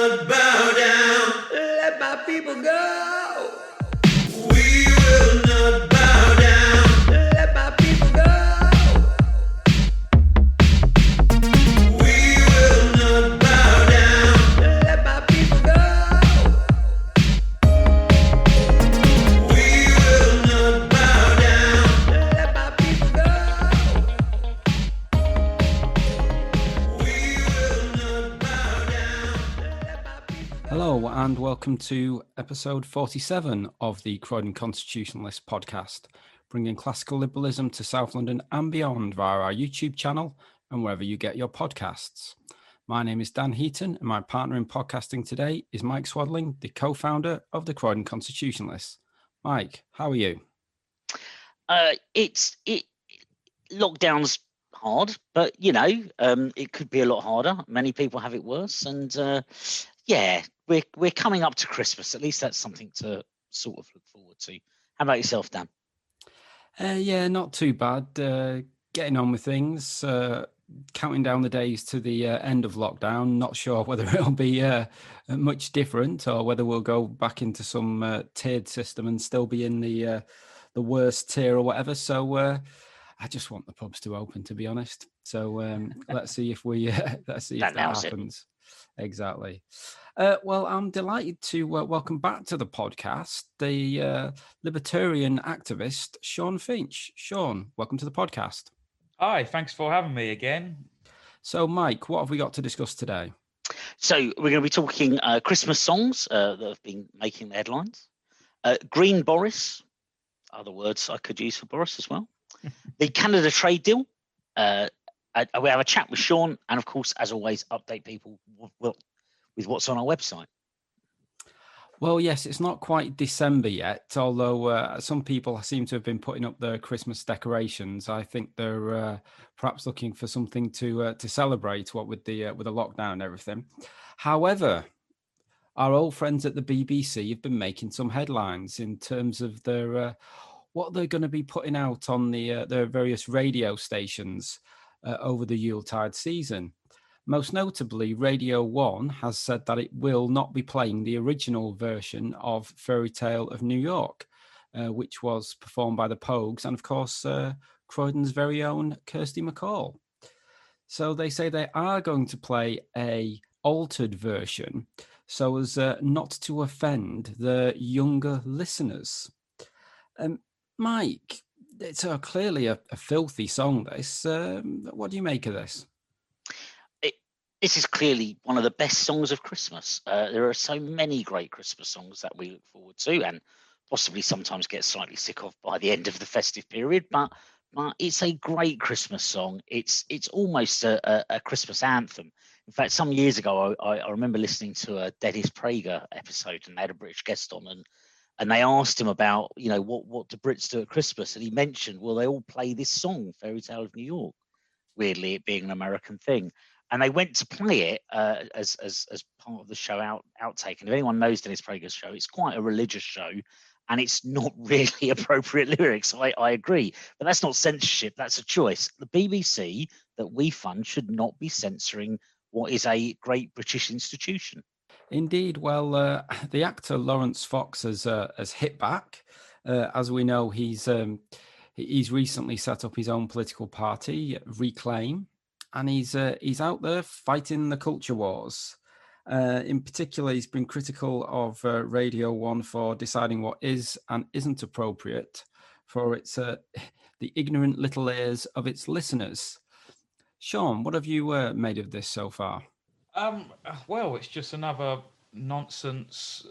not bow down. Let my people go. We will not bow down. Let my people go. We will not bow down. Let my people go. We will not bow down. Let my people go. We will not bow down. Hello and welcome to episode 47 of the Croydon Constitutionalist podcast, bringing classical liberalism to South London and beyond via our YouTube channel and wherever you get your podcasts. My name is Dan Heaton and my partner in podcasting today is Mike Swaddling, the co-founder of the Croydon Constitutionalists. Mike, how are you? Lockdown's hard, but it could be a lot harder. Many people have it worse, and we're coming up to Christmas. At least that's something to sort of look forward to. How about yourself, Dan? Yeah, not too bad. Getting on with things, counting down the days to the end of lockdown. Not sure whether it'll be much different or whether we'll go back into some tiered system and still be in the worst tier or whatever. So I just want the pubs to open, to be honest. So let's see if that happens. Exactly. Well, I'm delighted to welcome back to the podcast the libertarian activist, Sean Finch. Sean, welcome to the podcast. Hi, thanks for having me again. So, Mike, what have we got to discuss today? So we're going to be talking Christmas songs that have been making the headlines. Green Boris, other words I could use for Boris as well. The Canada trade deal. We have a chat with Sean, and of course, as always, update people with what's on our website. Well, yes, it's not quite December yet, although some people seem to have been putting up their Christmas decorations. I think they're perhaps looking for something to celebrate, what with the lockdown and everything. However, our old friends at the BBC have been making some headlines in terms of their what they're going to be putting out on their various radio stations over the Yuletide season. Most notably, Radio 1 has said that it will not be playing the original version of Fairytale of New York, which was performed by the Pogues and, of course, Croydon's very own Kirsty MacColl. So they say they are going to play a altered version so as not to offend the younger listeners. Mike, it's clearly a filthy song, this. What do you make of this? This is clearly one of the best songs of Christmas. There are so many great Christmas songs that we look forward to and possibly sometimes get slightly sick of by the end of the festive period, but it's a great Christmas song. It's almost a Christmas anthem. In fact, some years ago, I remember listening to a Dennis Prager episode, and they had a British guest on, and they asked him about, what do Brits do at Christmas? And he mentioned, well, they all play this song, Fairytale of New York, weirdly it being an American thing. And they went to play it as part of the show outtake. And if anyone knows Dennis Prager's show, it's quite a religious show, and it's not really appropriate lyrics. I agree, but that's not censorship. That's a choice. The BBC that we fund should not be censoring what is a great British institution. Indeed. Well, the actor Lawrence Fox has hit back. As we know, he's recently set up his own political party, Reclaim. And he's out there fighting the culture wars. In particular, he's been critical of Radio 1 for deciding what is and isn't appropriate for its the ignorant little ears of its listeners. Sean, what have you made of this so far? Well, it's just another nonsense,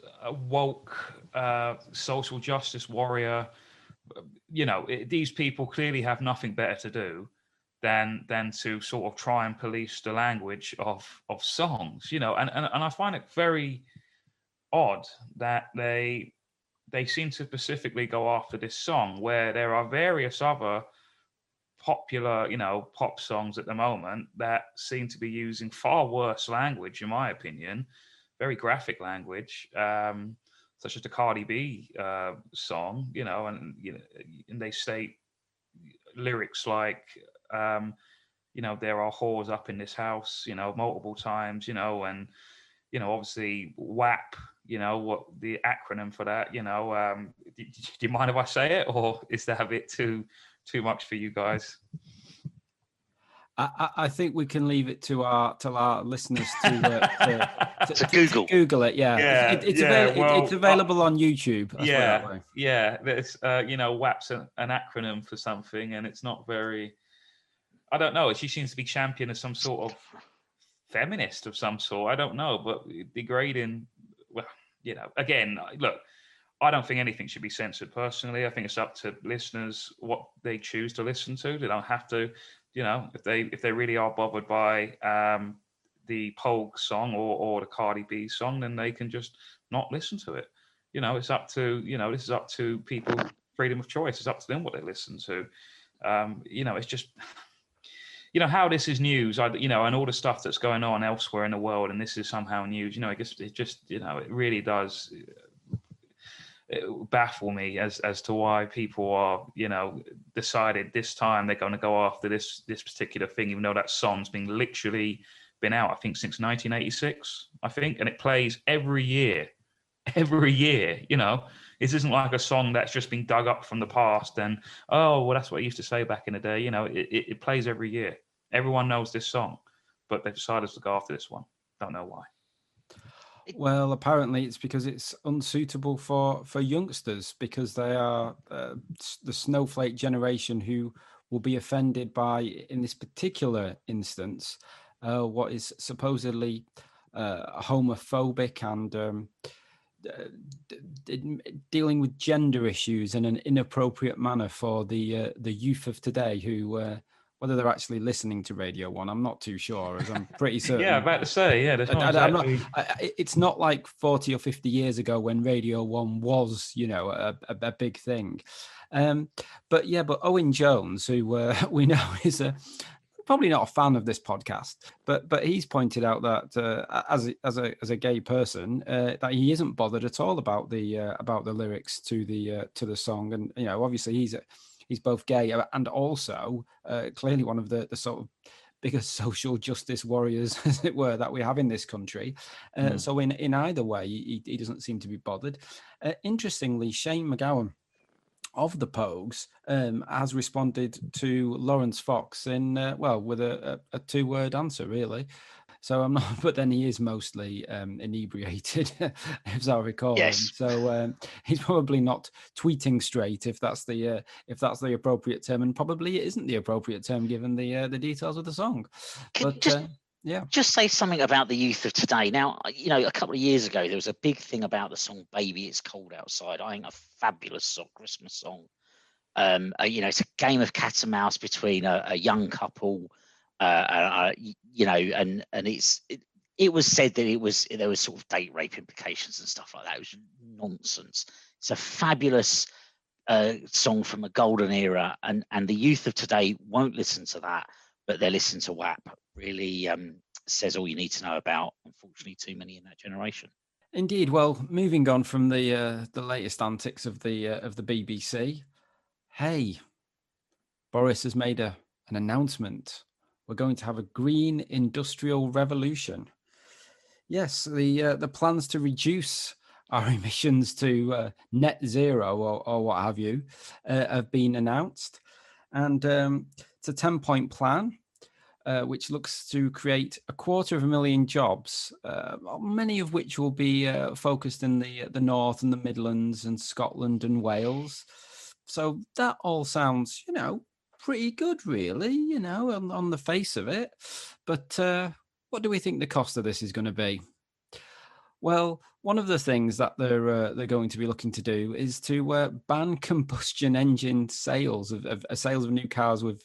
woke, social justice warrior. These people clearly have nothing better to do than to sort of try and police the language of songs, and I find it very odd that they seem to specifically go after this song where there are various other popular, pop songs at the moment that seem to be using far worse language, in my opinion, very graphic language, such as the Cardi B song, and they state lyrics like, there are whores up in this house, multiple times, and obviously WAP, what the acronym for that, do you mind if I say it, or is that a bit too much for you guys? I think we can leave it to our listeners to Google. Google it. Yeah, it's available on YouTube. Let's put it that way. There's WAP's an acronym for something, and it's not very. I don't know. She seems to be champion of some sort of feminist of some sort. I don't know, but degrading. Well, again, look, I don't think anything should be censored. Personally, I think it's up to listeners what they choose to listen to. They don't have to. If they really are bothered by the Pogue song or the Cardi B song, then they can just not listen to it. It's up to this is up to people, freedom of choice. It's up to them what they listen to. It's just how this is news. And all the stuff that's going on elsewhere in the world, and this is somehow news. It really does baffle me as to why people are decided this time they're going to go after this particular thing, even though that song's been out I think since 1986, I think, and it plays every year. This isn't like a song that's just been dug up from the past and that's what I used to say back in the day. It plays every year. Everyone knows this song, but they've decided to go after this one. Don't know why. Well, apparently it's because it's unsuitable for youngsters, because they are the snowflake generation who will be offended by, in this particular instance, what is supposedly homophobic and dealing with gender issues in an inappropriate manner for the youth of today, who whether they're actually listening to Radio 1, I'm not too sure, as I'm pretty certain. Yeah, about to say, there's not exactly... it's not like 40 or 50 years ago when Radio 1 was, a big thing. But Owen Jones, who we know is probably not a fan of this podcast, but he's pointed out that as a gay person, that he isn't bothered at all about the lyrics to the song, and obviously he's both gay and also clearly one of the sort of biggest social justice warriors, as it were, that we have in this country. So in either way, he doesn't seem to be bothered. Interestingly, Shane McGowan of the Pogues has responded to Lawrence Fox with a two-word answer, really. So I'm not, but then he is mostly inebriated, as I recall. Yes. So he's probably not tweeting straight, if that's the appropriate term, and probably it isn't the appropriate term given the details of the song. Just say something about the youth of today. Now, a couple of years ago, there was a big thing about the song "Baby It's Cold Outside." I think a fabulous song, Christmas song. It's a game of cat and mouse between a young couple. And it was said that there was sort of date rape implications and stuff like that. It was nonsense. It's a fabulous song from a golden era, and the youth of today won't listen to that, but they listen to WAP. Really says all you need to know about, unfortunately, too many in that generation. Indeed. Well, moving on from the latest antics of the BBC. Hey, Boris has made an announcement. We're going to have a green industrial revolution. Yes, the plans to reduce our emissions to net zero or what have you have been announced. And it's a 10-point plan, which looks to create 250,000 jobs, many of which will be focused in the North and the Midlands and Scotland and Wales. So that all sounds, pretty good, really, on the face of it. But what do we think the cost of this is going to be? Well, one of the things that they're going to be looking to do is to ban combustion engine sales of sales of new cars with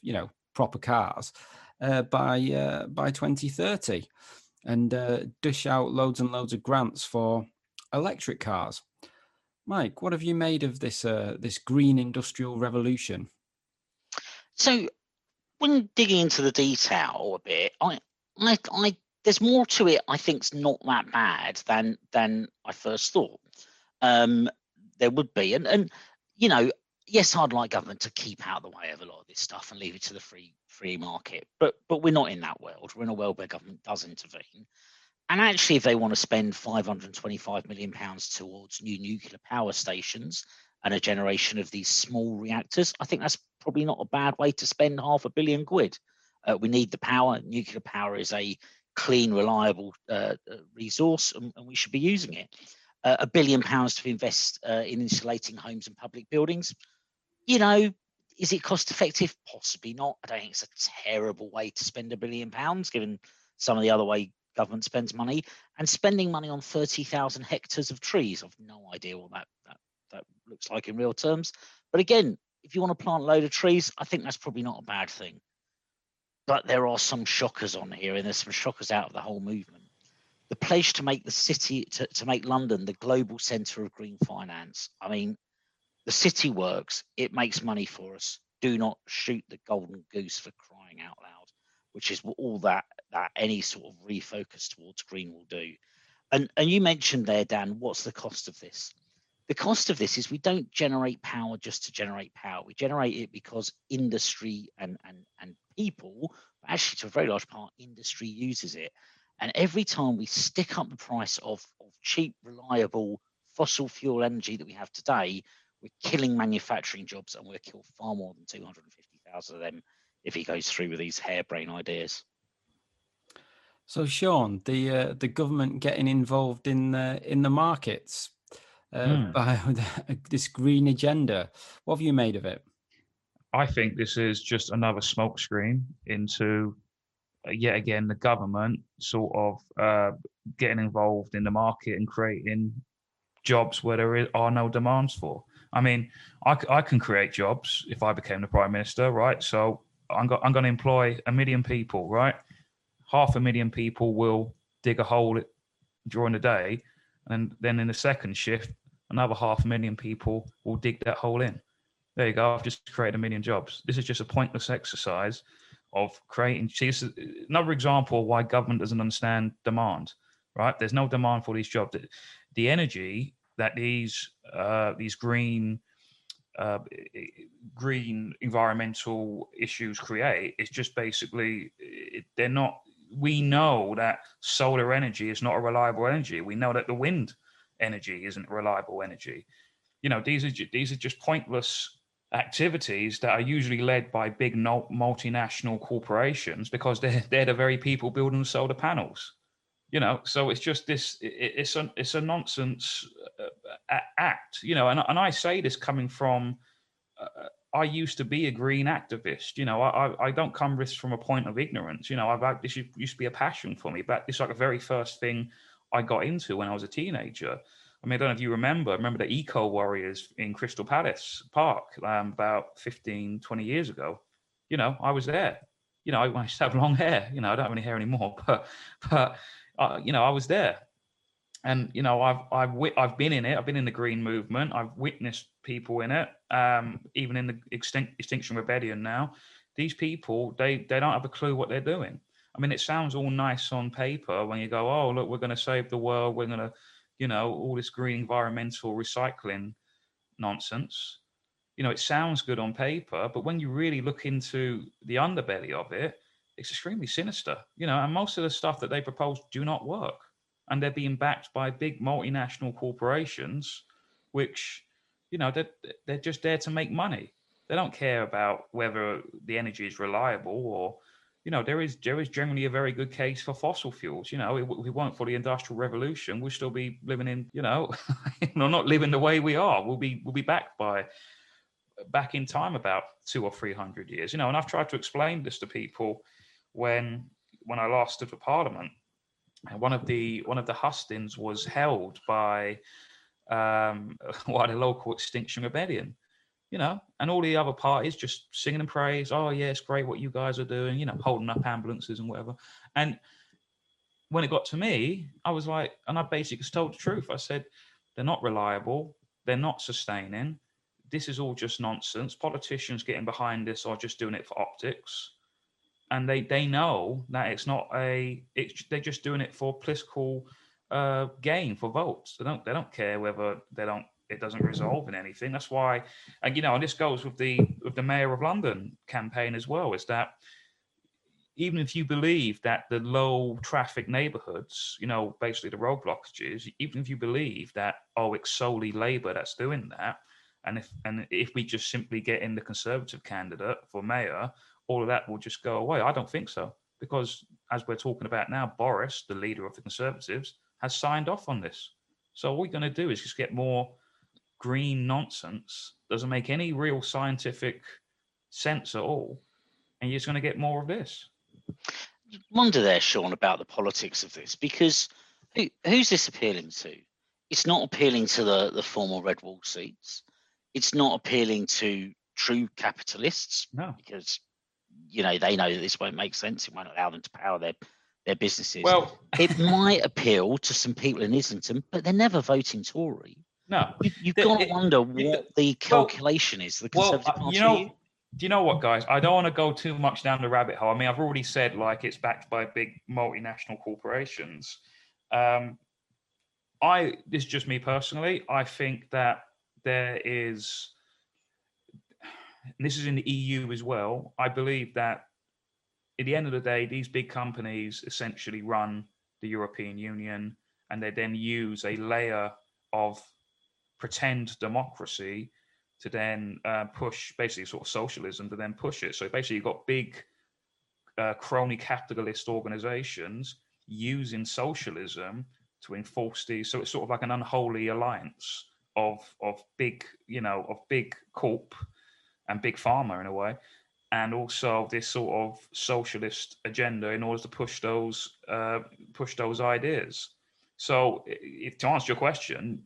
proper cars by 2030, and dish out loads and loads of grants for electric cars. Mike, what have you made of this green industrial revolution? So, when digging into the detail a bit, I there's more to it. I think's not that bad than I first thought. There would be, and yes, I'd like government to keep out of the way of a lot of this stuff and leave it to the free market. But we're not in that world. We're in a world where government does intervene. And actually, if they want to spend £525 million towards new nuclear power stations and a generation of these small reactors, I think that's probably not a bad way to spend £500 million. We need the power. Nuclear power is a clean, reliable resource, and we should be using it. £1 billion to invest in insulating homes and public buildings. You know, is it cost effective? Possibly not. I don't think it's a terrible way to spend £1 billion, given some of the other way government spends money. And spending money on 30,000 hectares of trees, I've no idea what that looks like in real terms. But again, if you want to plant a load of trees, I think that's probably not a bad thing. But there are some shockers on here, and there's some shockers out of the whole movement. The pledge to make the city, to make London the global centre of green finance. I mean, the city works, it makes money for us. Do not shoot the golden goose, for crying out loud, which is all that any sort of refocus towards green will do. And you mentioned there, Dan, what's the cost of this? The cost of this is we don't generate power just to generate power. We generate it because industry and people, actually to a very large part, industry uses it. And every time we stick up the price of cheap, reliable fossil fuel energy that we have today, we're killing manufacturing jobs, and we'll kill far more than 250,000 of them if he goes through with these harebrained ideas. So, Sean, the government getting involved in the markets by this green agenda, what have you made of it? I think this is just another smokescreen into, yet again, the government sort of getting involved in the market and creating jobs where there are no demands for. I mean, I can create jobs if I became the Prime Minister, right? So I'm going to employ 1 million people, right? 500,000 people will dig a hole during the day, and then in the second shift, another 500,000 people will dig that hole in. There you go. I've just created 1 million jobs. This is just a pointless exercise of creating. See, this is another example of why government doesn't understand demand, right? There's no demand for these jobs. The energy that these green environmental issues create is just basically, they're not. We know that solar energy is not a reliable energy. We know that the wind energy isn't reliable energy. You know, these are just pointless activities that are usually led by big multinational corporations, because they're the very people building the solar panels. You know, so it's just this. It's a nonsense act. You know, and I say this coming from. I used to be a green activist. You know, I don't come this from a point of ignorance. You know, this used to be a passion for me. But it's like the very first thing I got into when I was a teenager. I mean, I don't know if you remember the Eco Warriors in Crystal Palace Park about 15, 20 years ago. You know, I was there. You know, I used to have long hair. You know, I don't have any hair anymore, but you know, I was there. And you know, I've been in it. I've been in the green movement. I've witnessed people in it. Even in the Extinction Rebellion now, these people they don't have a clue what they're doing. I mean, it sounds all nice on paper when you go, oh look, we're going to save the world. We're going to, you know, all this green environmental recycling nonsense. You know, it sounds good on paper, but when you really look into the underbelly of it, it's extremely sinister. You know, and most of the stuff that they propose do not work. And they're being backed by big multinational corporations, which, you know, they're just there to make money. They don't care about whether the energy is reliable or, you know, there is generally a very good case for fossil fuels. You know, if we weren't for the Industrial Revolution, we'd still be living in, you know, not living the way we are. We'll be back in time about 200 or 300 years. You know, and I've tried to explain this to people when I last stood for Parliament. And one of the hustings was held by the local Extinction Rebellion, you know, and all the other parties just singing and praise. Oh yeah, it's great what you guys are doing, you know, holding up ambulances and whatever. And when it got to me, I was like, and I basically just told the truth. I said, they're not reliable, they're not sustaining. This is all just nonsense. Politicians getting behind this are just doing it for optics. And they know that it's not they're just doing it for political gain, for votes. They don't care whether it doesn't resolve in anything. That's why, and you know, and this goes with the Mayor of London campaign as well, is that even if you believe that the low traffic neighborhoods, basically the road blockages, even if you believe that, it's solely Labour that's doing that, and if we just simply get in the Conservative candidate for mayor, all of that will just go away. I don't think so, because as we're talking about now, Boris, the leader of the Conservatives, has signed off on this. So all we're going to do is just get more green nonsense. Doesn't make any real scientific sense at all, and you're just going to get more of this. Wonder there, Sean, about the politics of this, because who's this appealing to? It's not appealing to the former Red Wall seats. It's not appealing to true capitalists, No. because they know that this won't make sense. It won't allow them to power their businesses. Well, it might appeal to some people in Islington, but they're never voting Tory. no. You've got to wonder what the calculation is. The Conservative Party. Do you know what, guys? I don't want to go too much down the rabbit hole. I mean, I've already said it's backed by big multinational corporations. This is just me personally. I think that there is, and this is in the EU as well. I believe that at the end of the day, these big companies essentially run the European Union, and they then use a layer of pretend democracy to then push basically sort of socialism to then push it. So basically you've got big crony capitalist organizations using socialism to enforce these. So it's sort of like an unholy alliance of big, of big corp and big pharma in a way, and also this sort of socialist agenda in order to push those ideas. So to answer your question,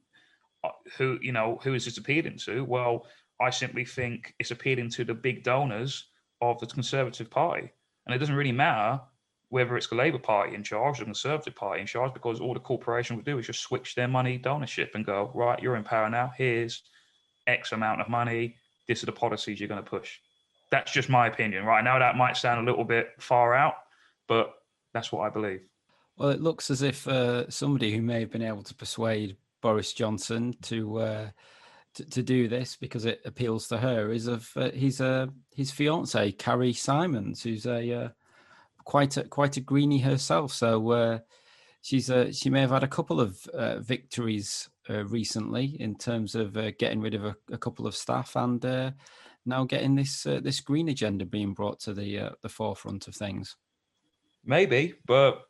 who is this appealing to? Well, I simply think it's appealing to the big donors of the Conservative Party. And it doesn't really matter whether it's the Labour Party in charge or the Conservative Party in charge, because all the corporation will do is just switch their money donorship and go, right, you're in power now, here's X amount of money, this are the policies you're going to push. That's just my opinion. Right now, that might sound a little bit far out, but that's what I believe. Well, it looks as if somebody who may have been able to persuade Boris Johnson to do this because it appeals to her is his fiancée Carrie Simons, who's quite a greenie herself. So she may have had a couple of victories recently in terms of getting rid of a couple of staff and now getting this green agenda being brought to the forefront of things. Maybe, but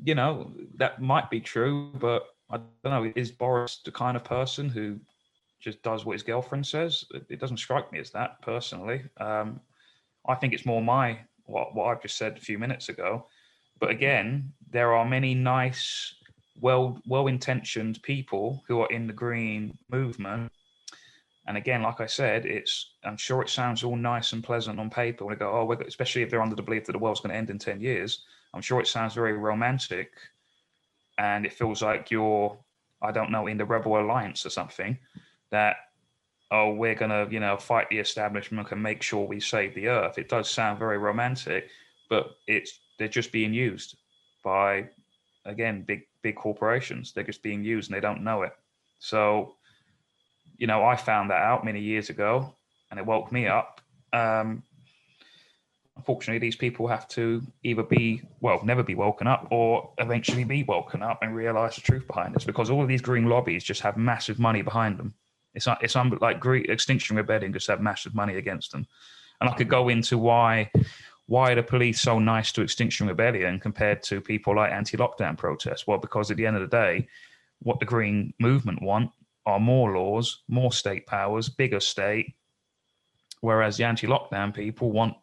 that might be true, but I don't know. Is Boris the kind of person who just does what his girlfriend says? It doesn't strike me as that personally. I think it's more what I've just said a few minutes ago. But again, there are many nice, well-intentioned people who are in the green movement. And again, like I said, I'm sure it sounds all nice and pleasant on paper when they go, especially if they're under the belief that the world's going to end in 10 years. I'm sure it sounds very romantic. And it feels like you're, I don't know, in the Rebel Alliance or something, that, we're going to, fight the establishment and make sure we save the earth. It does sound very romantic, but they're just being used by, again, big corporations. They're just being used and they don't know it. So, I found that out many years ago and it woke me up. Unfortunately, these people have to either never be woken up or eventually be woken up and realize the truth behind this, because all of these green lobbies just have massive money behind them. It's like Extinction Rebellion just have massive money against them. And I could go into why are the police so nice to Extinction Rebellion compared to people like anti-lockdown protests? Well, because at the end of the day, what the green movement want are more laws, more state powers, bigger state, whereas the anti-lockdown people want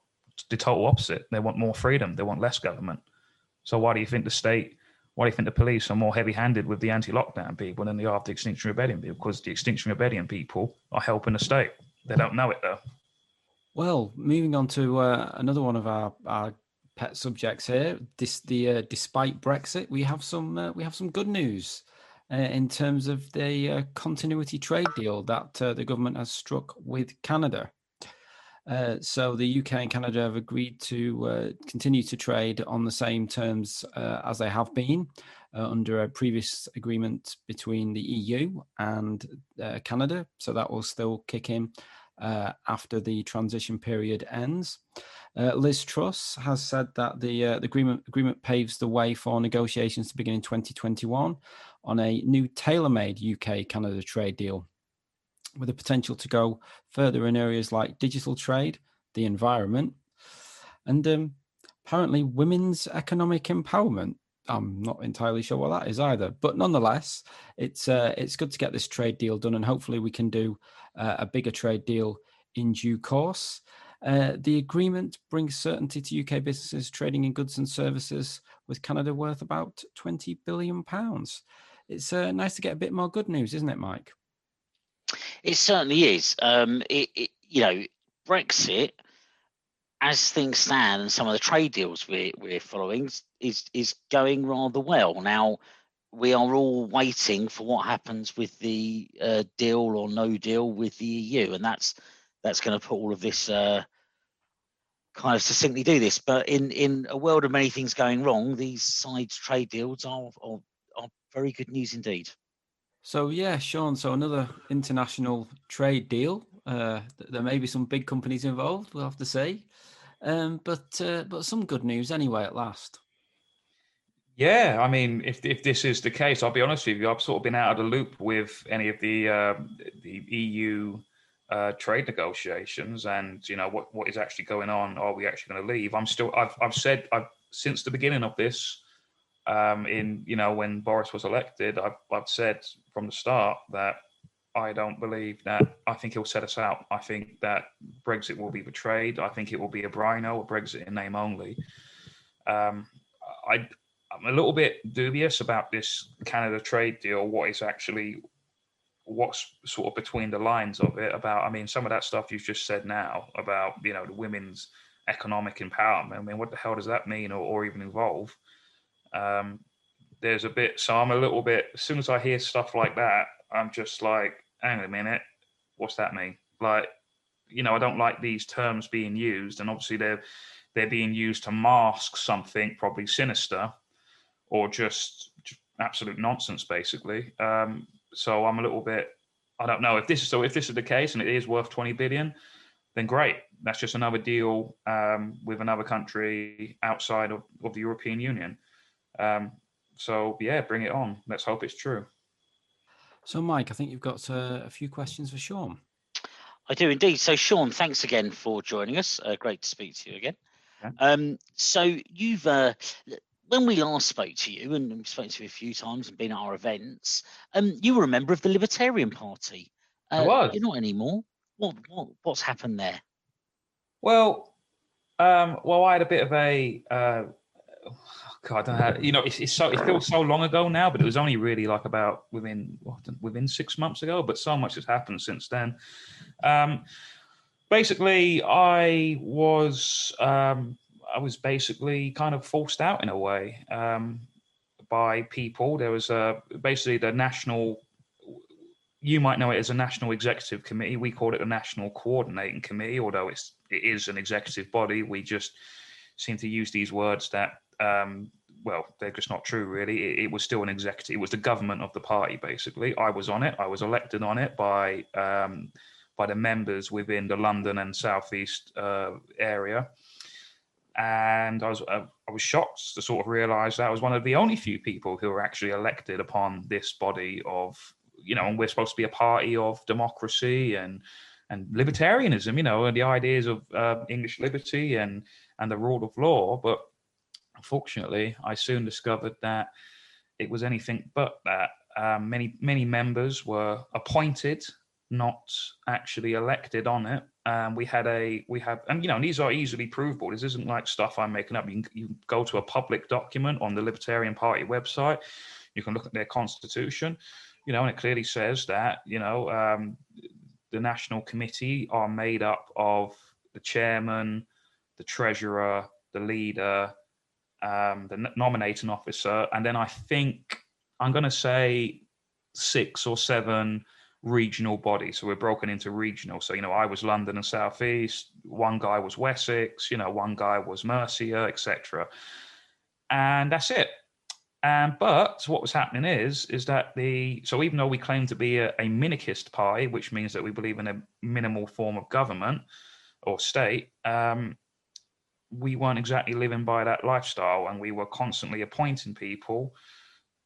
the total opposite. They want more freedom. They want less government. So why do you think the police are more heavy-handed with the anti-lockdown people than they are with the Extinction Rebellion people? Because the Extinction Rebellion people are helping the state. They don't know it, though. Well, moving on to another one of our pet subjects here. Despite Brexit, we have some good news in terms of the continuity trade deal that the government has struck with Canada. So the UK and Canada have agreed to continue to trade on the same terms as they have been under a previous agreement between the EU and Canada. So that will still kick in. after the transition period ends. Liz Truss has said that the agreement paves the way for negotiations to begin in 2021 on a new tailor-made UK-Canada trade deal, with the potential to go further in areas like digital trade, the environment, and apparently women's economic empowerment. I'm not entirely sure what that is either, but nonetheless, it's good to get this trade deal done, and hopefully we can do a bigger trade deal in due course. The agreement brings certainty to UK businesses trading in goods and services with Canada worth about £20 billion. It's nice to get a bit more good news, isn't it, Mike? It certainly is. Brexit, as things stand, and some of the trade deals we're following is going rather well. Now, we are all waiting for what happens with the deal or no deal with the EU, and that's going to put all of this kind of succinctly do this. But in a world of many things going wrong, these side trade deals are very good news indeed. So yeah, Sean, so another international trade deal. There may be some big companies involved, we'll have to say. But some good news anyway at last. Yeah, I mean, if this is the case, I'll be honest with you, I've sort of been out of the loop with any of the EU trade negotiations, and what is actually going on. Are we actually going to leave? I've said since the beginning of this, when Boris was elected, I've said from the start that I don't believe that. I think he'll set us out. I think that Brexit will be betrayed. I think it will be a Brino, a Brexit in name only. I'm a little bit dubious about this Canada trade deal. What's sort of between the lines of it about? I mean, some of that stuff you've just said now about the women's economic empowerment. I mean, what the hell does that mean or even involve? There's a bit. So I'm a little bit. As soon as I hear stuff like that, I'm just like, hang on a minute, what's that mean? Like, I don't like these terms being used, and obviously they're being used to mask something probably sinister or just absolute nonsense, basically. So I'm a little bit. I don't know if this is the case and it is worth 20 billion, then great. That's just another deal with another country outside of the European Union. So yeah, bring it on. Let's hope it's true. So Mike, I think you've got a few questions for Sean. I do indeed. So Sean, thanks again for joining us. Great to speak to you again. Okay. So you've when we last spoke to you, and we've spoken to you a few times and been at our events, you were a member of the Libertarian Party. I was. You're not anymore. What's happened there? Well, I had a bit of a God, I don't know. It feels so long ago now, but it was only really like about within 6 months ago. But so much has happened since then. Basically, I was basically kind of forced out in a way by people. There was basically the national. You might know it as a National Executive Committee. We call it a National Coordinating Committee, although it is an executive body. We just seem to use these words that. They're just not true, really. It was still an executive. It was the government of the party, basically. I was on it. I was elected on it by the members within the London and Southeast area. And I was shocked to sort of realise that I was one of the only few people who were actually elected upon this body of, and we're supposed to be a party of democracy and libertarianism, and the ideas of English liberty and the rule of law. But unfortunately, I soon discovered that it was anything but that. Many members were appointed, not actually elected on it. And these are easily provable. This isn't like stuff I'm making up. You can go to a public document on the Libertarian Party website. You can look at their constitution, and it clearly says that, the National Committee are made up of the chairman, the treasurer, the leader, the nominating officer, and then I think I'm going to say 6 or 7 regional bodies. So we're broken into regional. So, I was London and South East. One guy was Wessex. One guy was Mercia, etc. And that's it. But what was happening is that so even though we claim to be a minarchist party, which means that we believe in a minimal form of government or state, we weren't exactly living by that lifestyle, and we were constantly appointing people,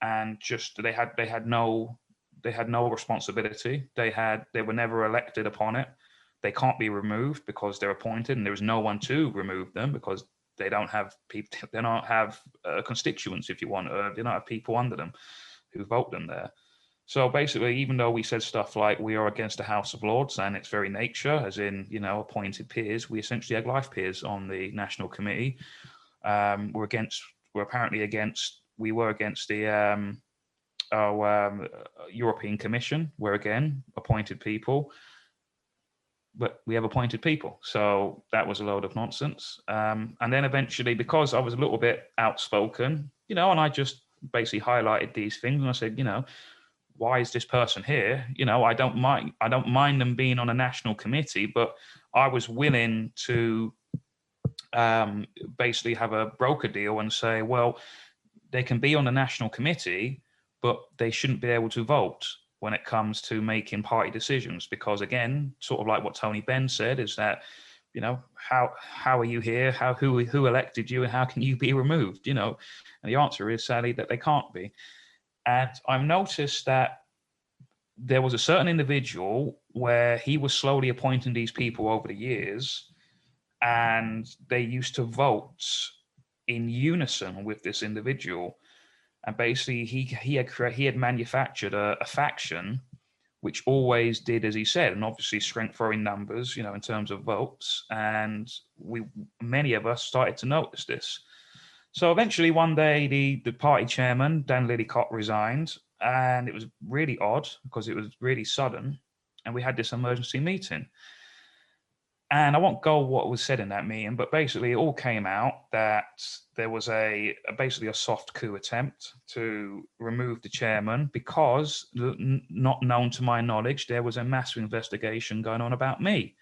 and just they had no responsibility. They were never elected upon it. They can't be removed because they're appointed, and there was no one to remove them because they don't have people. They don't have constituents, if you want. They don't have people under them who vote them there. So basically, even though we said stuff like we are against the House of Lords and its very nature, as in, appointed peers, we essentially had life peers on the National Committee. We were against the European Commission, where again, appointed people. But we have appointed people. So that was a load of nonsense. And then eventually, because I was a little bit outspoken, and I just basically highlighted these things, and I said, why is this person here? I don't mind them being on a national committee, but I was willing to basically have a broker deal and say, well, they can be on the national committee, but they shouldn't be able to vote when it comes to making party decisions, because again, sort of like what Tony Benn said, is that, how are you here? Who elected you, and how can you be removed? And the answer is sadly that they can't be. And I've noticed that there was a certain individual where he was slowly appointing these people over the years, and they used to vote in unison with this individual. And basically, he had manufactured a faction which always did as he said, and obviously strength in numbers, in terms of votes. And many of us started to notice this. So eventually, one day, the party chairman, Dan Lillycott, resigned, and it was really odd because it was really sudden. And we had this emergency meeting. And I won't go what was said in that meeting, but basically it all came out that there was basically a soft coup attempt to remove the chairman because, not known to my knowledge, there was a massive investigation going on about me.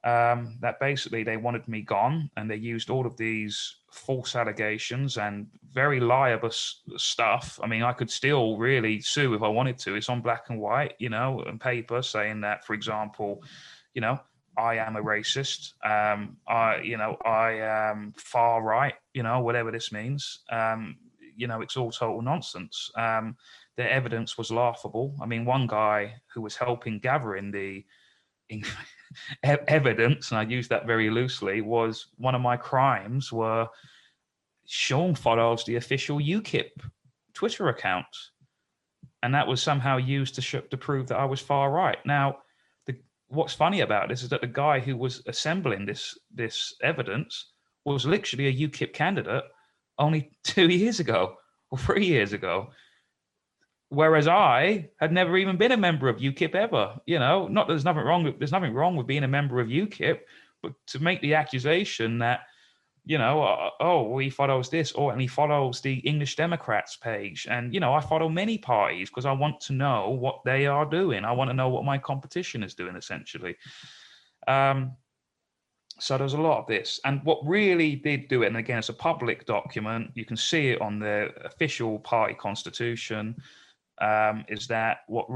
That basically they wanted me gone, and they used all of these false allegations and very liable stuff. I mean, I could still really sue if I wanted to. It's on black and white, on paper, saying that, for example, I am a racist. I am far right. Whatever this means. It's all total nonsense. The evidence was laughable. I mean, one guy who was helping gathering the evidence, and I use that very loosely, was one of my crimes were Sean follows the official UKIP Twitter account, and that was somehow used to prove that I was far right. Now, what's funny about this is that the guy who was assembling this evidence was literally a UKIP candidate only 2 years ago or 3 years ago. Whereas I had never even been a member of UKIP ever. Not that there's nothing wrong with being a member of UKIP, but to make the accusation that, he follows this, and he follows the English Democrats page. And, I follow many parties because I want to know what they are doing. I want to know what my competition is doing, essentially. So there's a lot of this. And what really did do it, and again, it's a public document, you can see it on the official party constitution, is that what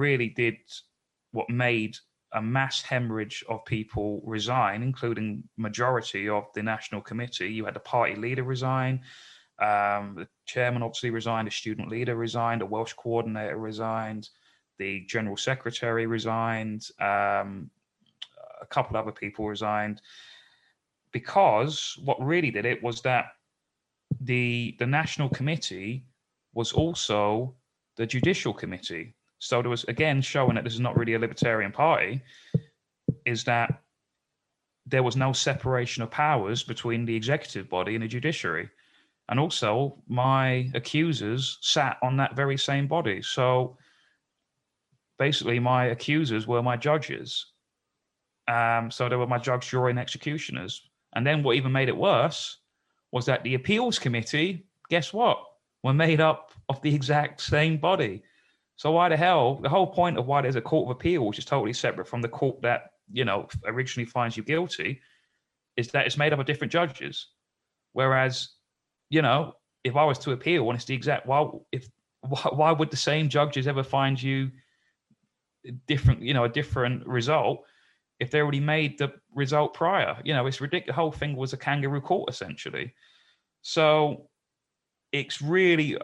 made a mass hemorrhage of people resign, including majority of the national committee. You had the party leader resign, the chairman obviously resigned, the student leader resigned, the Welsh coordinator resigned, the general secretary resigned, a couple other people resigned, because what really did it was that the national committee was also the judicial committee. So there was, again, showing that this is not really a libertarian party, is that there was no separation of powers between the executive body and the judiciary. And also, my accusers sat on that very same body. So basically, my accusers were my judges. So they were my judge, jury, and executioners. And then what even made it worse was that the appeals committee, guess what, were made up of the exact same body. So why the hell, the whole point of why there's a court of appeal, which is totally separate from the court that, originally finds you guilty, is that it's made up of different judges. Whereas, if I was to appeal, and it's the exact why would the same judges ever find you different, a different result if they already made the result prior? It's ridiculous. The whole thing was a kangaroo court essentially. So it's really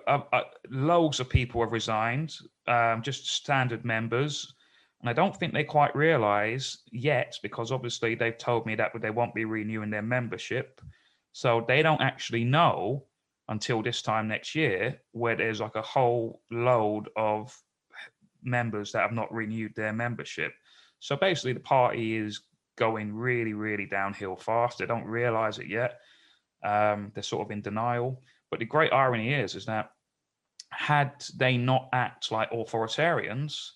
loads of people have resigned, just standard members. And I don't think they quite realize yet, because obviously they've told me that they won't be renewing their membership. So they don't actually know until this time next year, where there's like a whole load of members that have not renewed their membership. So basically the party is going really, really downhill fast. They don't realize it yet. They're sort of in denial. But the great irony is that had they not act like authoritarians,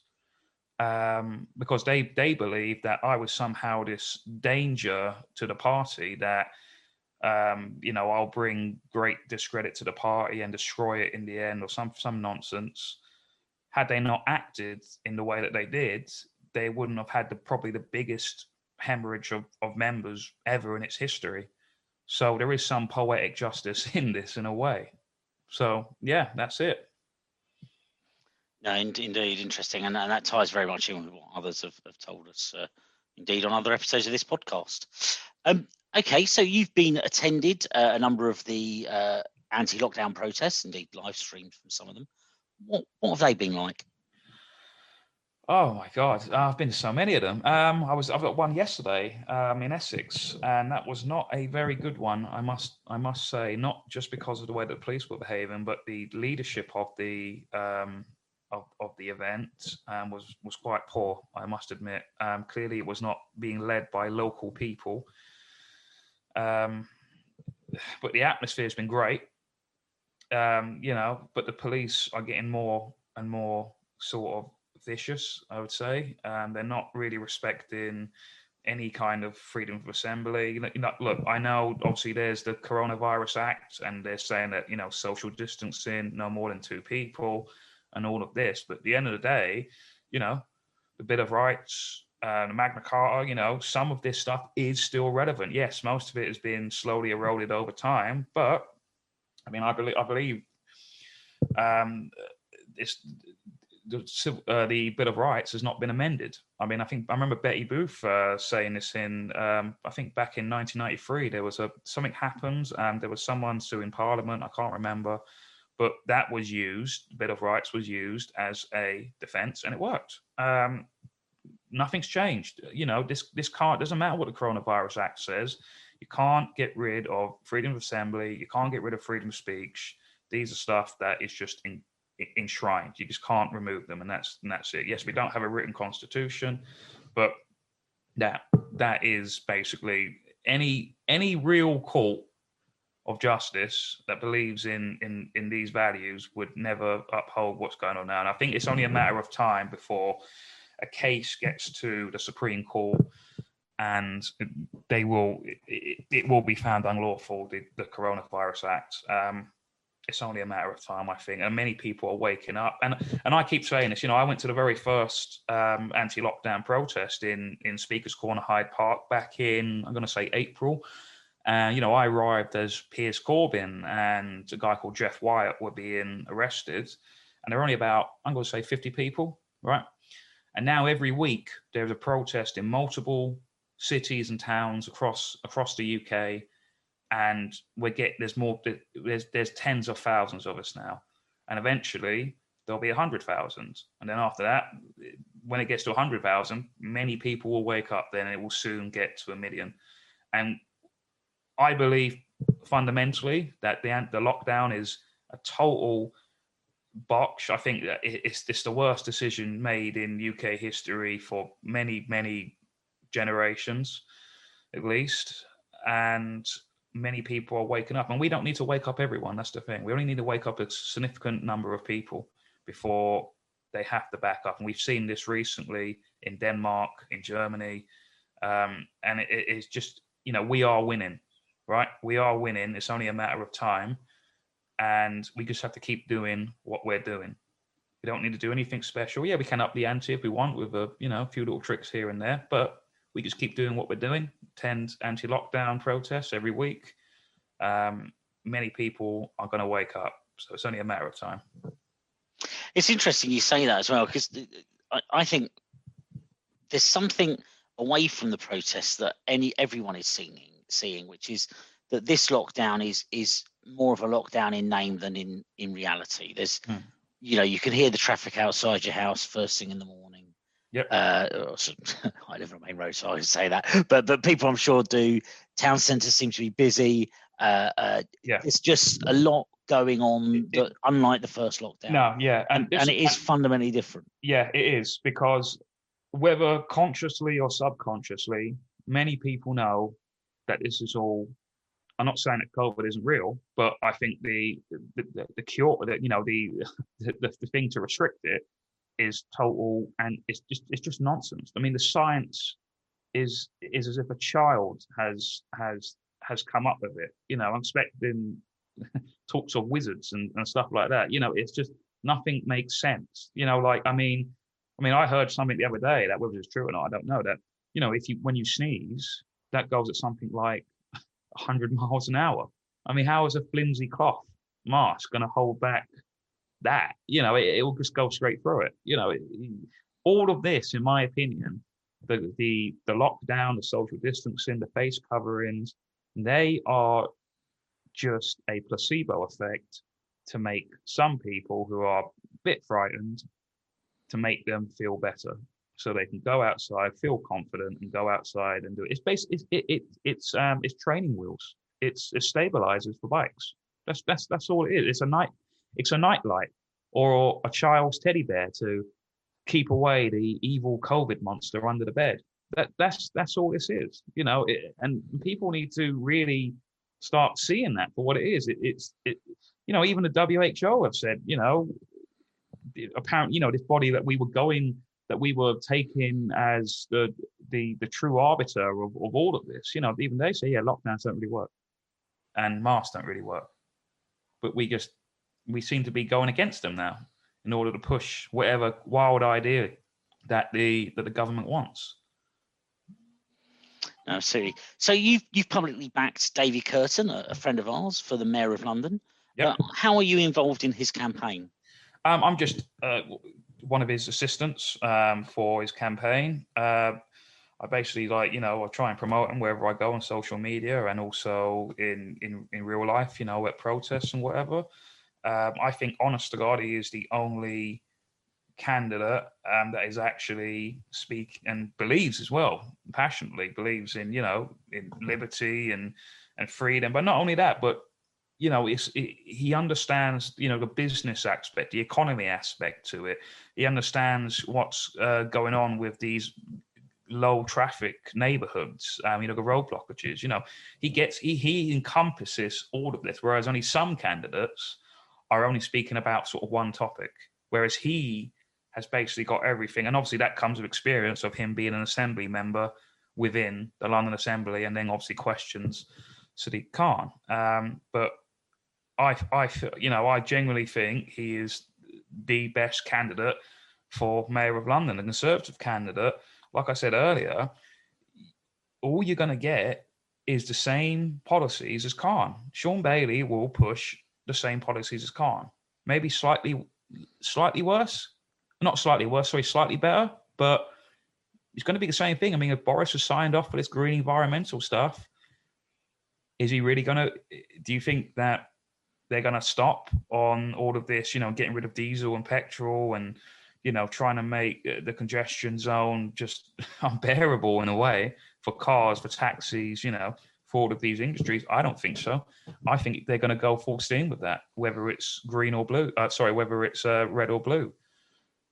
because they believe that I was somehow this danger to the party, that I'll bring great discredit to the party and destroy it in the end, or some nonsense. Had they not acted in the way that they did, they wouldn't have had probably the biggest hemorrhage of members ever in its history. So there is some poetic justice in this, in a way. So yeah, that's it. No, indeed, interesting, and that ties very much in with what others have told us, indeed, on other episodes of this podcast. Okay, so you've been attended a number of the anti-lockdown protests, indeed live streamed from some of them. What have they been like? Oh my God, I've been to so many of them. I've got one yesterday in Essex, and that was not a very good one. I must say, not just because of the way that the police were behaving, but the leadership of the event was quite poor, I must admit. Clearly, it was not being led by local people. But the atmosphere has been great, but the police are getting more and more sort of vicious, I would say. They're not really respecting any kind of freedom of assembly. Look, I know obviously there's the Coronavirus Act, and they're saying that, social distancing, no more than 2 people, and all of this. But at the end of the day, the Bill of Rights, the Magna Carta, some of this stuff is still relevant. Yes, most of it has been slowly eroded over time, but I mean, I believe the Bill of Rights has not been amended. I mean, I remember Betty Booth saying this in, I think back in 1993, there was something happened, and there was someone suing Parliament, I can't remember, but that was used, the Bill of Rights was used as a defense, and it worked. Nothing's changed. This doesn't matter what the Coronavirus Act says. You can't get rid of freedom of assembly. You can't get rid of freedom of speech. These are stuff that is just enshrined. You just can't remove them, and that's it. Yes, we don't have a written constitution, but that is basically any real court of justice that believes in these values would never uphold what's going on now. And I think it's only a matter of time before a case gets to the Supreme Court, and it will be found unlawful, the Coronavirus Act. It's only a matter of time, I think, and many people are waking up. And I keep saying this, I went to the very first anti-lockdown protest in Speaker's Corner, Hyde Park, back in, I'm going to say April. And, I arrived as Piers Corbyn and a guy called Jeff Wyatt were being arrested. And there were only about, I'm going to say 50 people, right? And now every week there's a protest in multiple cities and towns across the UK. And there's tens of thousands of us now. And eventually there'll be 100,000. And then after that, when it gets to 100,000, many people will wake up then, and it will soon get to 1 million. And I believe fundamentally that the lockdown is a total botch. I think that it's the worst decision made in UK history for many, many generations, at least. And many people are waking up, and we don't need to wake up everyone. That's the thing. We only need to wake up a significant number of people before they have to back up. And we've seen this recently in Denmark, in Germany. And it's just, we are winning, right? We are winning. It's only a matter of time. And we just have to keep doing what we're doing. We don't need to do anything special. Yeah, we can up the ante if we want with a few little tricks here and there, but we just keep doing what we're doing. Attend anti-lockdown protests every week. many people are going to wake up. So it's only a matter of time. It's interesting you say that as well, because I think there's something away from the protests that everyone is seeing, which is that this lockdown is more of a lockdown in name than in reality. There's, you can hear the traffic outside your house first thing in the morning. Yep. I live on a main road, so I can say that. But people, I'm sure, do. Town centres seem to be busy. It's just a lot going on, unlike the first lockdown. No, yeah, and it is fundamentally different. Yeah, it is, because whether consciously or subconsciously, many people know that this is all. I'm not saying that COVID isn't real, but I think the cure, the thing to restrict it is total, and it's just nonsense. I mean, the science is as if a child has come up with it. I'm expecting talks of wizards and stuff like that. It's just nothing makes sense. I mean, I heard something the other day that whether it's true or not, I don't know, that when you sneeze, that goes at something like 100 miles an hour. I mean, how is a flimsy cloth mask going to hold back that? It will just go straight through it. All of this, in my opinion, the lockdown, the social distancing, the face coverings, they are just a placebo effect to make some people who are a bit frightened, to make them feel better, so they can go outside, feel confident, and go outside and do it. It's training wheels. It's stabilizers for bikes. That's all it is. It's a nightlight or a child's teddy bear to keep away the evil COVID monster under the bed. That's all this is. And people need to really start seeing that for what it is. Even the WHO have said, apparently, this body that we were taking as the true arbiter of all of this, even they say, lockdowns don't really work and masks don't really work. But we seem to be going against them now in order to push whatever wild idea that the government wants. Absolutely. So you've publicly backed Davy Curtin, a friend of ours, for the Mayor of London. Yep. How are you involved in his campaign? I'm just one of his assistants for his campaign. I basically I try and promote him wherever I go on social media and also in real life, at protests and whatever. I think, honest to God, he is the only candidate that is actually speak and believes as well, passionately believes in liberty and freedom. But not only that, but he understands the business aspect, the economy aspect to it. He understands what's going on with these low traffic neighborhoods, the road blockages. He encompasses all of this, whereas only some candidates are only speaking about sort of one topic, whereas he has basically got everything. And obviously that comes with experience of him being an assembly member within the London Assembly, and then obviously questions Sadiq Khan. But I genuinely think he is the best candidate for Mayor of London, the Conservative candidate. Like I said earlier, all you're going to get is the same policies as Khan. Sean Bailey will push the same policies as Khan, maybe slightly worse. Not slightly worse, sorry, slightly better, but it's going to be the same thing. I mean, if Boris has signed off for this green environmental stuff, is he really going to, do you think that they're going to stop on all of this, getting rid of diesel and petrol and, trying to make the congestion zone just unbearable in a way for cars, for taxis, for all of these industries? I don't think so. I think they're going to go full steam with that, whether it's green or blue, whether it's red or blue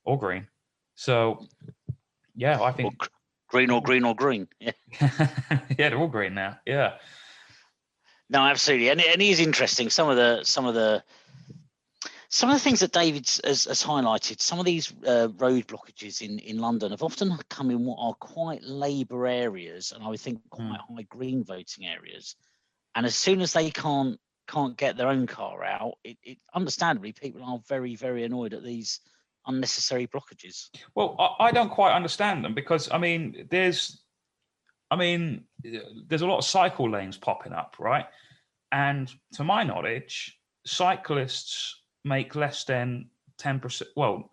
or green. So, yeah, I think green or green or green. Yeah, yeah, they're all green now. Yeah. No, absolutely, and it is interesting. Some of the things that David has highlighted. Some of these road blockages in London have often come in what are quite Labour areas, and I would think quite high Green voting areas. And as soon as they can't get their own car out, it understandably people are very, very annoyed at these unnecessary blockages. Well, I don't quite understand them, because there's a lot of cycle lanes popping up, right? And to my knowledge, cyclists make less than 10%. Well,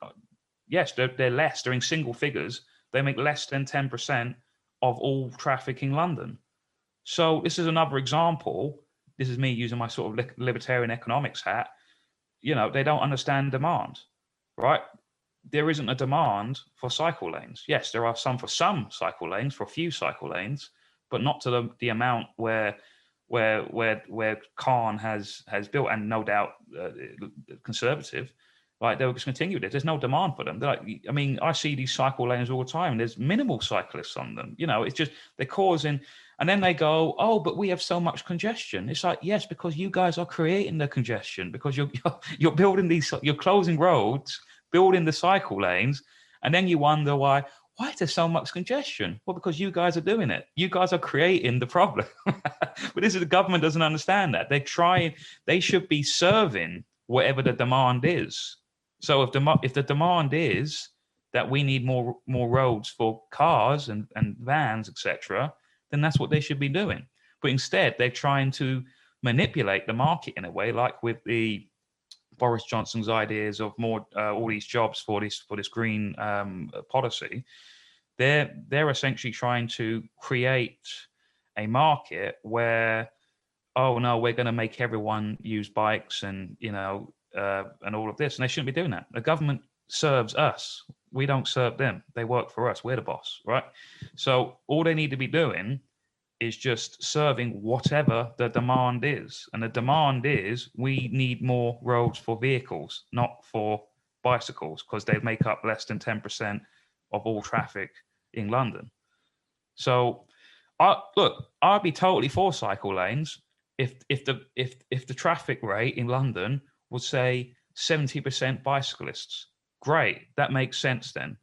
yes, they're less. They're in single figures. They make less than 10% of all traffic in London. So this is another example. This is me using my sort of libertarian economics hat. You know, they don't understand demand, right? There isn't a demand for cycle lanes. Yes, there are some for some cycle lanes, for a few cycle lanes, but not to the amount where Khan has built, and no doubt conservative. Like, they'll just continue this. There's no demand for them. I mean, I see these cycle lanes all the time, and there's minimal cyclists on them. You know, it's just they're causing, and then they go, oh, but we have so much congestion. It's like, yes, because you guys are creating the congestion, because you're building these, you're closing roads, building the cycle lanes, and then you wonder why is there so much congestion? Well, because you guys are doing it. You guys are creating the problem. But this is, the government doesn't understand that. They should be serving whatever the demand is. So if the demand is that we need more roads for cars and vans, etc., then that's what they should be doing. But instead, they're trying to manipulate the market in a way, like with the Boris Johnson's ideas of more all these jobs for this green policy. They're essentially trying to create a market where, oh no, we're going to make everyone use bikes and and all of this, and they shouldn't be doing that. The government serves us. We don't serve them. They work for us. We're the boss, right? So all they need to be doing is just serving whatever the demand is. And the demand is we need more roads for vehicles, not for bicycles, because they make up less than 10% of all traffic in London. So I'd be totally for cycle lanes if the traffic rate in London would say 70% bicyclists. Great, that makes sense then.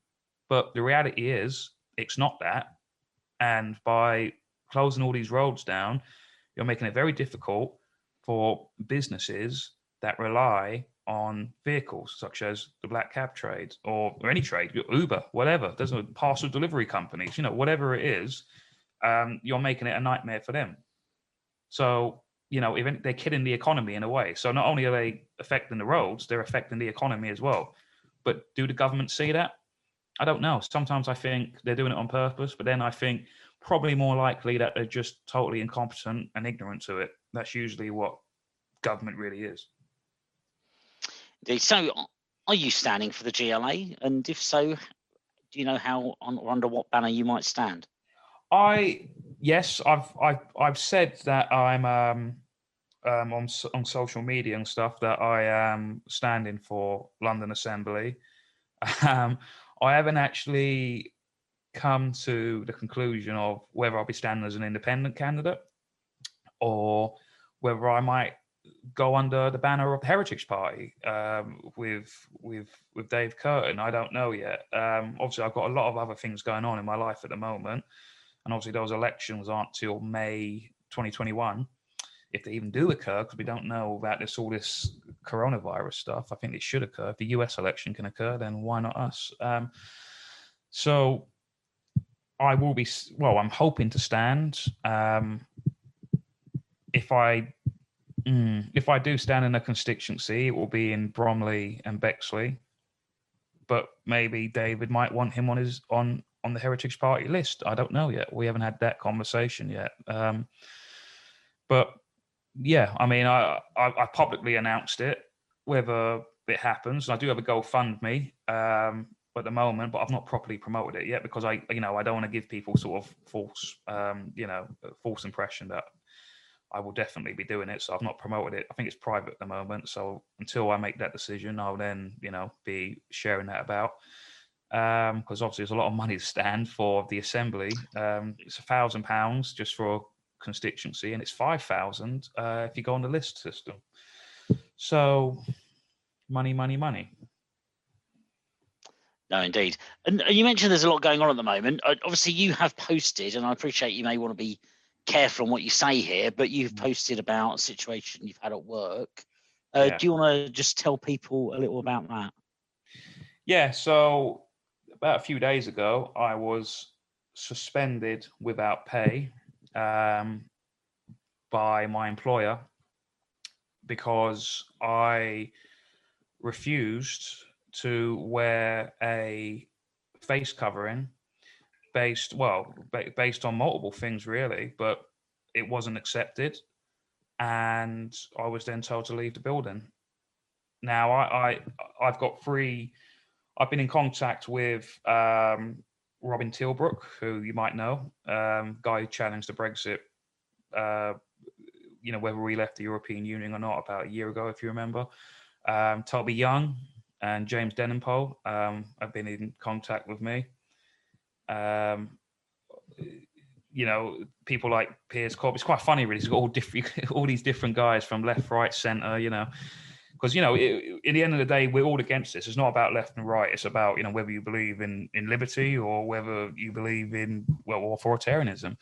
But the reality is it's not that. And by closing all these roads down, you're making it very difficult for businesses that rely on vehicles, such as the black cab trade or any trade, Uber, whatever. There's parcel delivery companies, whatever it is, you're making it a nightmare for them. So, even they're killing the economy in a way. So not only are they affecting the roads, they're affecting the economy as well. But do the government see that? I don't know. Sometimes I think they're doing it on purpose, but then I think probably more likely that they're just totally incompetent and ignorant to it. That's usually what government really is. Indeed. So, are you standing for the GLA? And if so, do you know how or under what banner you might stand? Yes, I've said that I'm on social media and stuff that I am standing for London Assembly. I haven't actually come to the conclusion of whether I'll be standing as an independent candidate or whether I might go under the banner of the Heritage Party with Dave Curtin. I don't know yet. Obviously, I've got a lot of other things going on in my life at the moment, and obviously those elections aren't till May 2021, if they even do occur, because we don't know about all this coronavirus stuff. I think it should occur. If the US election can occur, then why not us? So I will be, I'm hoping to stand. If I do stand in a constituency, it will be in Bromley and Bexley. But maybe David might want him on the Heritage Party list. I don't know yet. We haven't had that conversation yet. But yeah, I mean, I publicly announced it. Whether it happens, I do have a GoFundMe at the moment, but I've not properly promoted it yet because I don't want to give people sort of false impression that I will definitely be doing it. So I've not promoted it. I think it's private at the moment. So until I make that decision, I'll then, be sharing that about. Because obviously there's a lot of money to stand for the assembly. It's £1,000 just for a constituency, and it's 5,000 if you go on the list system. So money. No, indeed. And you mentioned there's a lot going on at the moment. Obviously, you have posted, and I appreciate you may want to be careful on what you say here, but you've posted about a situation you've had at work. Do you want to just tell people a little about that? Yeah, so about a few days ago, I was suspended without pay by my employer because I refused to wear a face covering based on multiple things, really, but it wasn't accepted, and I was then told to leave the building. Now I've been in contact with Robin Tilbrook, who you might know, guy who challenged the Brexit, whether we left the European Union or not, about a year ago, if you remember. Toby Young and James Denenpole have been in contact with me. People like Piers Cobb. It's quite funny, really. He's got all these different guys from left, right, centre, because in the end of the day, we're all against this. It's not about left and right. It's about whether you believe in liberty or whether you believe in authoritarianism.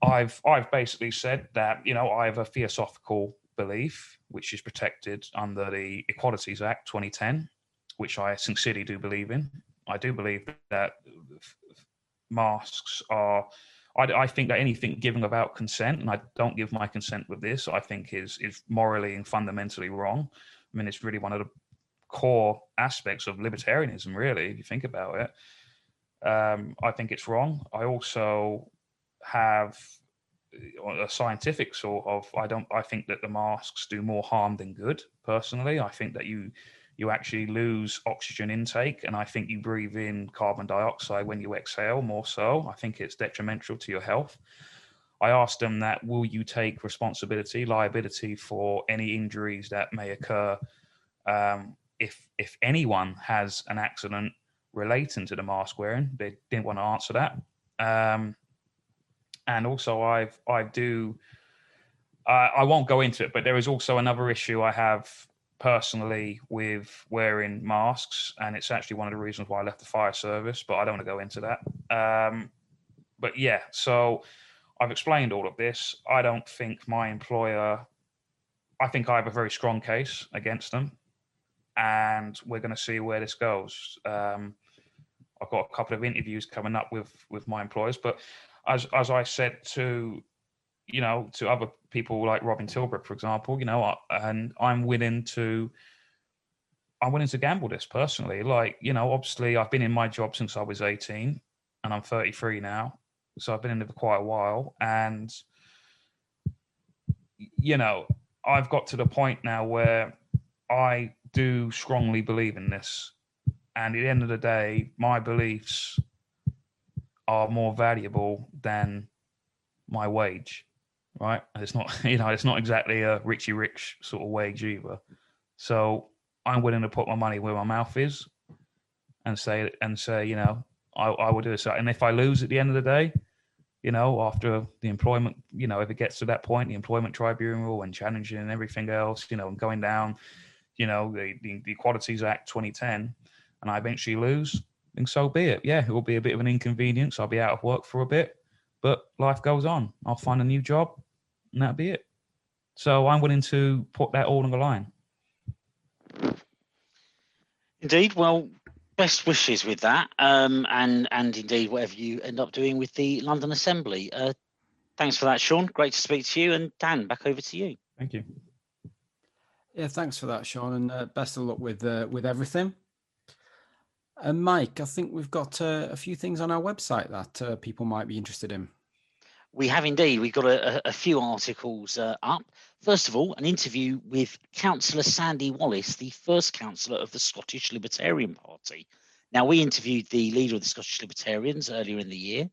I've basically said that I have a theosophical belief which is protected under the Equalities Act 2010, which I sincerely do believe in. I do believe that masks are. I think that anything given without consent, and I don't give my consent with this, I think is morally and fundamentally wrong. I mean, it's really one of the core aspects of libertarianism, really, if you think about it. I think it's wrong. I also have a scientific sort of. I think that the masks do more harm than good. Personally, I think that you actually lose oxygen intake, and I think you breathe in carbon dioxide when you exhale more so. I think it's detrimental to your health. I asked them that, will you take liability for any injuries that may occur if anyone has an accident relating to the mask wearing? They didn't want to answer that. And also I won't go into it, but there is also another issue I have personally with wearing masks, and it's actually one of the reasons why I left the fire service, but I don't want to go into that. But yeah, so I've explained all of this. I don't think my employer, I think I have a very strong case against them, and we're going to see where this goes. I've got a couple of interviews coming up with my employers, but as I said to other people like Robin Tilbrook, for example, and I'm willing to gamble this personally. Like, obviously I've been in my job since I was 18 and I'm 33 now. So I've been in it for quite a while. And, I've got to the point now where I do strongly believe in this. And at the end of the day, my beliefs are more valuable than my wage. Right, and it's not, it's not exactly a Richie Rich sort of wage either. So I'm willing to put my money where my mouth is, and say, I will do this. And if I lose at the end of the day, after the employment, if it gets to that point, the employment tribunal and challenging and everything else, and going down, the Equalities Act 2010, and I eventually lose, then so be it. Yeah, it will be a bit of an inconvenience. I'll be out of work for a bit, but life goes on. I'll find a new job, and that'll be it. So I'm willing to put that all on the line. Indeed. Well, best wishes with that, and indeed whatever you end up doing with the London Assembly. Thanks for that, Sean. Great to speak to you. And Dan, back over to you. Thank you. Yeah, thanks for that, Sean, and best of luck with everything. And Mike, I think we've got a few things on our website that people might be interested in. We have indeed. We've got a few articles up. First of all, an interview with Councillor Sandy Wallace, the first councillor of the Scottish Libertarian Party. Now, we interviewed the leader of the Scottish Libertarians earlier in the year.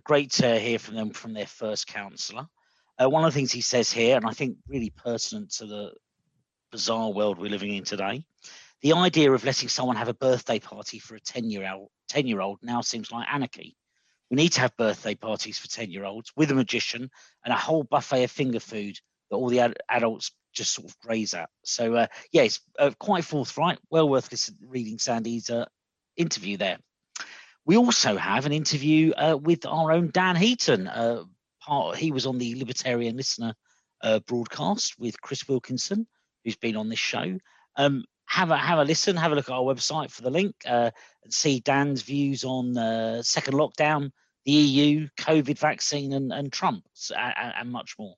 Great to hear from them, from their first councillor. One of the things he says here, and I think really pertinent to the bizarre world we're living in today, the idea of letting someone have a birthday party for a 10-year-old now seems like anarchy. We need to have birthday parties for 10-year-olds with a magician and a whole buffet of finger food that all the adults just sort of graze at. So, it's quite forthright. Well worth reading Sandy's interview there. We also have an interview with our own Dan Heaton. He was on the Libertarian Listener broadcast with Chris Wilkinson, who's been on this show. Have a listen, have a look at our website for the link, and see Dan's views on second lockdown, the EU, COVID vaccine, and Trump, and much more.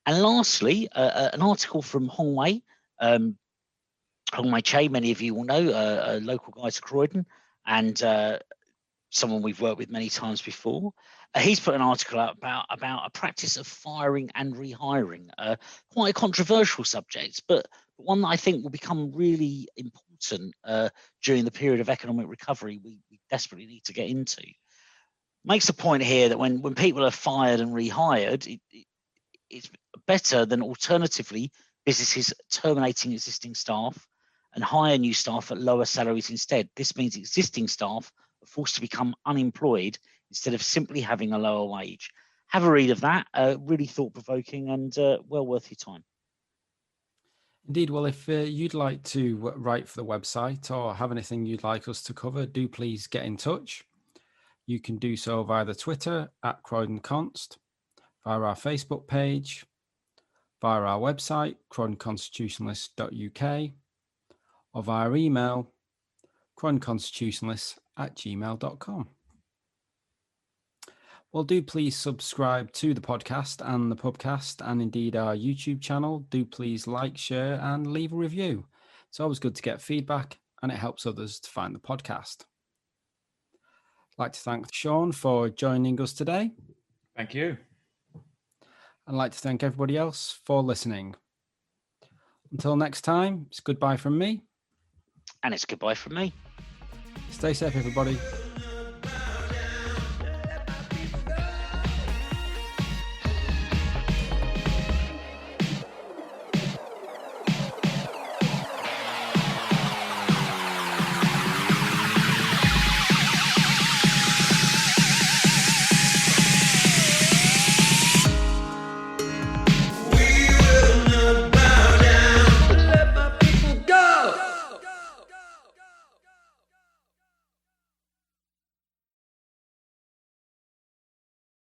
And lastly, an article from Hongwei. Hongwei Che, many of you will know, a local guy to Croydon, and someone we've worked with many times before. He's put an article out about a practice of firing and rehiring, quite a controversial subject, but one that I think will become really important during the period of economic recovery we desperately need to get into. Makes a point here that when people are fired and rehired, it's better than alternatively businesses terminating existing staff and hire new staff at lower salaries instead. This means existing staff are forced to become unemployed instead of simply having a lower wage. Have a read of that. Really thought-provoking and well worth your time. Indeed. Well, if you'd like to write for the website or have anything you'd like us to cover, do please get in touch. You can do so via the Twitter at Croydon Const, via our Facebook page, via our website, croydonconstitutionalist.uk, or via email, croydonconstitutionalists@gmail.com. Well, do please subscribe to the podcast and the pubcast, and indeed our YouTube channel. Do please like, share, and leave a review. It's always good to get feedback, and it helps others to find the podcast. I'd like to thank Sean for joining us today. Thank you. I'd like to thank everybody else for listening. Until next time, it's goodbye from me. And it's goodbye from me. Stay safe, everybody.